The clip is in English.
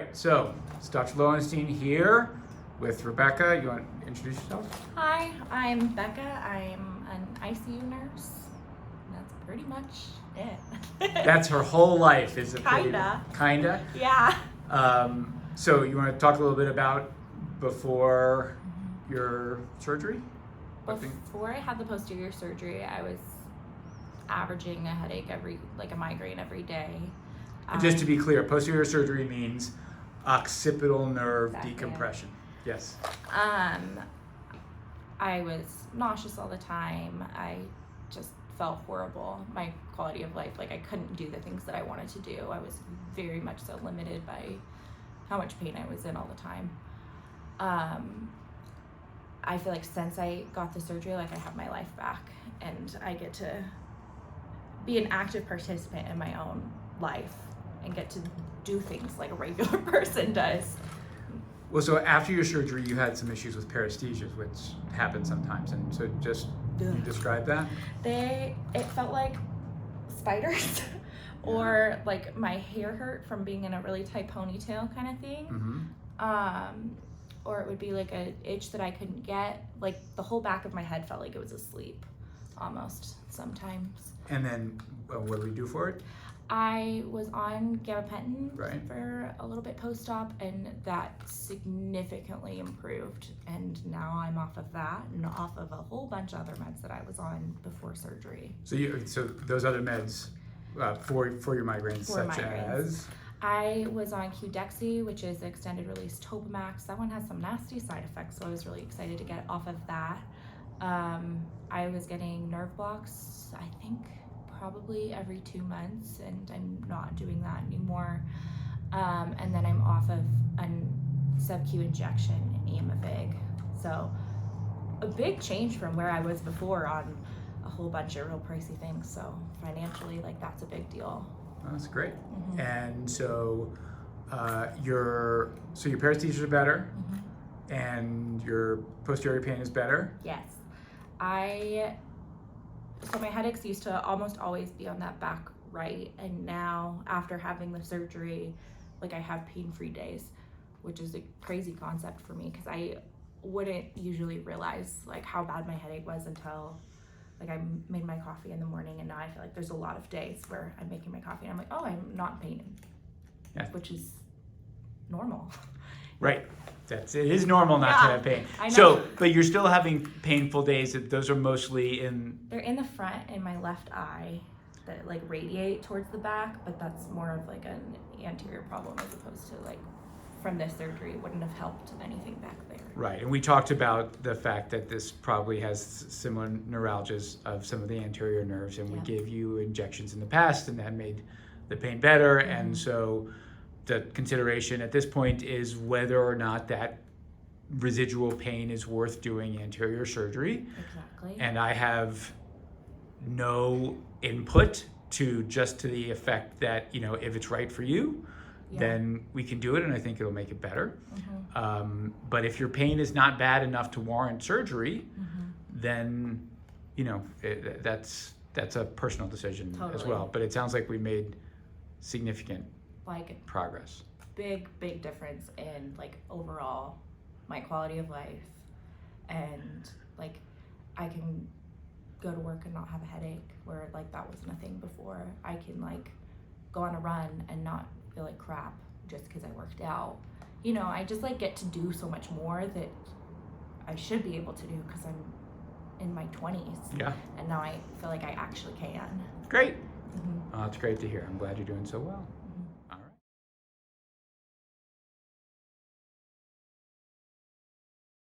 right, so it's Dr. Lowenstein here with Rebecca. You want to introduce yourself? Hi, I'm Becca. I'm an ICU nurse. That's pretty much it. That's her whole life, is it? Kinda. Kinda? Yeah. So you want to talk a little bit about before your surgery? Before I had the posterior surgery, I was averaging a headache a migraine every day. Just to be clear, posterior surgery means occipital nerve Exactly. decompression. Yes. I was nauseous all the time. I just felt horrible. My quality of life, I couldn't do the things that I wanted to do. I was very much so limited by how much pain I was in all the time. I feel like since I got the surgery, I have my life back and I get to be an active participant in my own life and get to do things like a regular person does. Well, so after your surgery, you had some issues with paresthesias, which happen sometimes. And so just can you describe that? It felt like spiders or my hair hurt from being in a really tight ponytail kind of thing. Mm-hmm. Or it would be an itch that I couldn't get. The whole back of my head felt like it was asleep almost sometimes. And then what do we do for it? I was on gabapentin Right. for a little bit post-op, and that significantly improved. And now I'm off of that and off of a whole bunch of other meds that I was on before surgery. So those other meds for your migraines, such as? I was on Qdexy, which is extended release Topamax. That one has some nasty side effects, so I was really excited to get off of that. I was getting nerve blocks, I think probably every 2 months, and I'm not doing that anymore. And then I'm off of a sub-Q injection, Aimovig. So a big change from where I was before on a whole bunch of real pricey things. So financially, that's a big deal. Oh, that's great. Mm-hmm. And so your paresthesias are better, Mm-hmm. and your posterior pain is better. Yes. So my headaches used to almost always be on that back right, and now after having the surgery, I have pain-free days, which is a crazy concept for me because I wouldn't usually realize how bad my headache was until I made my coffee in the morning, and now I feel like there's a lot of days where I'm making my coffee and I'm like, oh, I'm not in pain, Yeah. which is normal. Right. It is normal not to have pain. I know. So, but you're still having painful days. Those are mostly They're in the front in my left eye that radiate towards the back, but that's more of an anterior problem as opposed to from this surgery. It wouldn't have helped anything back there. Right, and we talked about the fact that this probably has similar neuralgias of some of the anterior nerves, and we gave you injections in the past, and that made the pain better. Mm-hmm. And so the consideration at this point is whether or not that residual pain is worth doing anterior surgery. Exactly. And I have no input to the effect that, if it's right for you, then we can do it, and I think it'll make it better. Mm-hmm. But if your pain is not bad enough to warrant surgery, Mm-hmm. then, that's a personal decision as Totally. well. But it sounds like we made significant progress. Big difference in overall my quality of life, and I can go to work and not have a headache where that wasn't a thing before. I can go on a run and not feel like crap just because I worked out. I just get to do so much more that I should be able to do because I'm in my 20s. Yeah. And now I feel like I actually can. Great. Mm-hmm. That's great to hear. I'm glad you're doing so well.